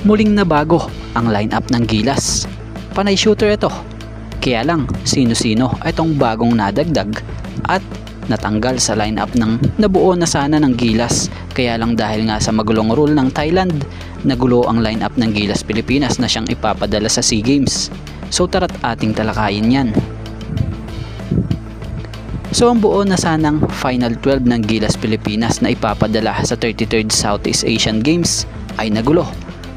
Muling nabago ang lineup ng Gilas. Panay shooter ito. Kaya lang sino-sino itong bagong nadagdag at natanggal sa lineup ng nabuo na sana ng Gilas. Kaya lang dahil nga sa magulong rule ng Thailand, nagulo ang lineup ng Gilas Pilipinas na siyang ipapadala sa SEA Games. So tara't ating talakayin yan. So ang buo na sanang Final 12 ng Gilas Pilipinas na ipapadala sa 33rd Southeast Asian Games ay nagulo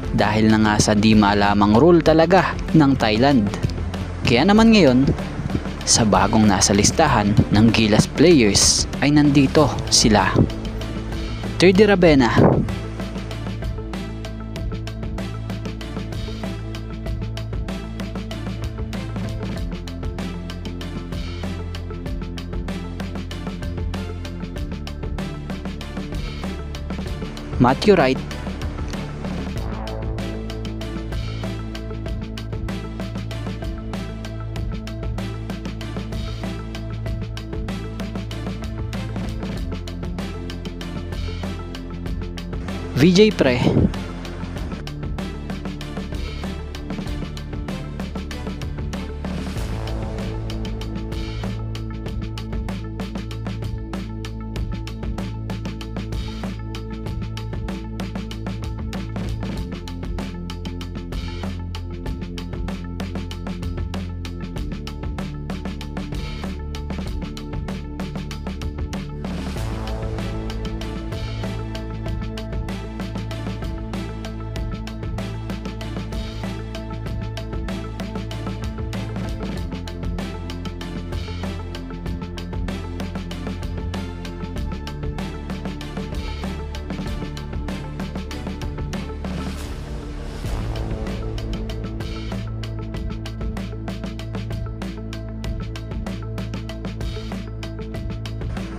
dahil na nga sa di malamang rule talaga ng Thailand. Kaya naman ngayon, sa bagong nasa listahan ng Gilas players ay nandito sila: Terdy Rabena, Matthew Wright, VJ Pre,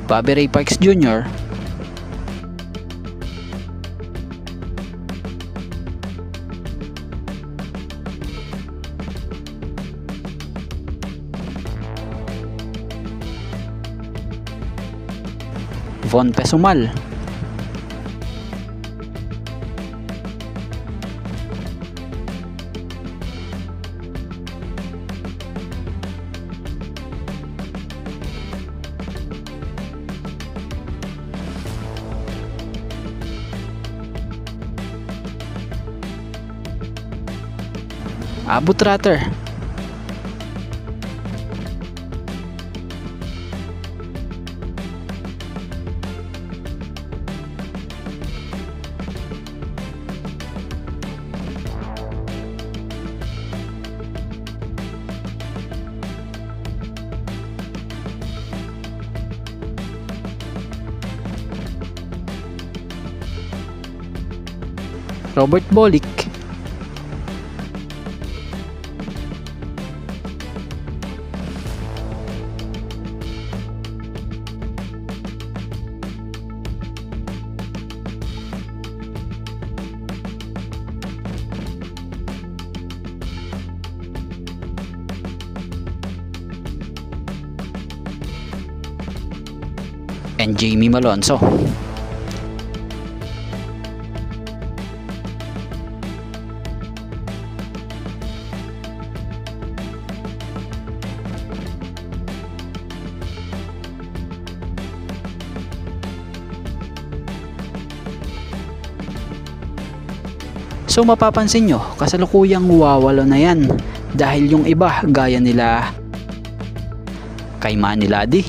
Bobby Ray Parks Jr., Von Pesumal, Abu Tratter, Robert Bolick, and Jamie Malonzo. So mapapansin nyo, kasalukuyang wawalo na yan dahil yung iba gaya nila kay Manny Ladi,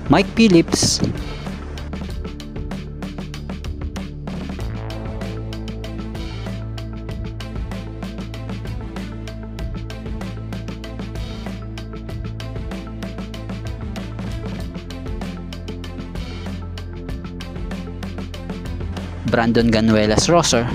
Mike Phillips, Brandon Ganuelas Rosser,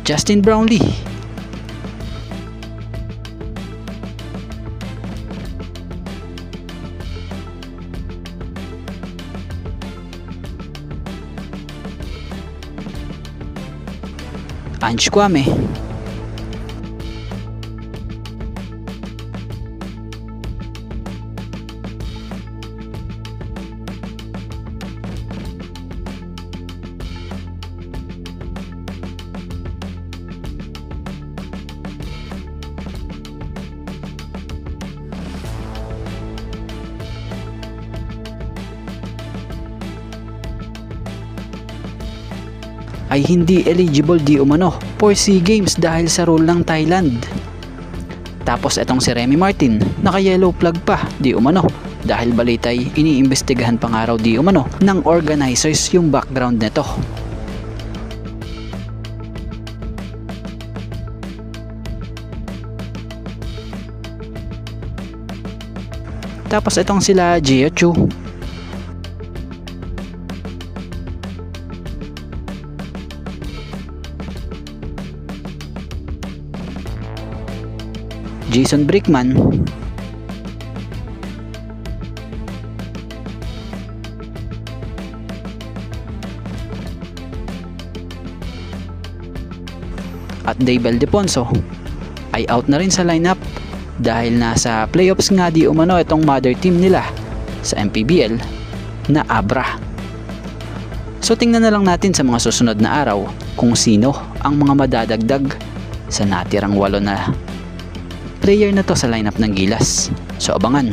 Justin Brownlee. Ange Kwame. Ay hindi eligible di umano for SEA Games dahil sa rule ng Thailand. Tapos etong si Remy Martin, naka-yellow flag pa di umano dahil balitay iniimbestigahan pa nga raw di umano ng organizers yung background nito. Tapos etong sila Jia Chu, Jason Brickman, at Dave Ildefonso ay out na rin sa lineup dahil nasa playoffs nga di umano itong mother team nila sa MPBL na Abra. So tingnan na lang natin sa mga susunod na araw kung sino ang mga madadagdag sa natirang 8 na player na to sa lineup ng Gilas. So abangan.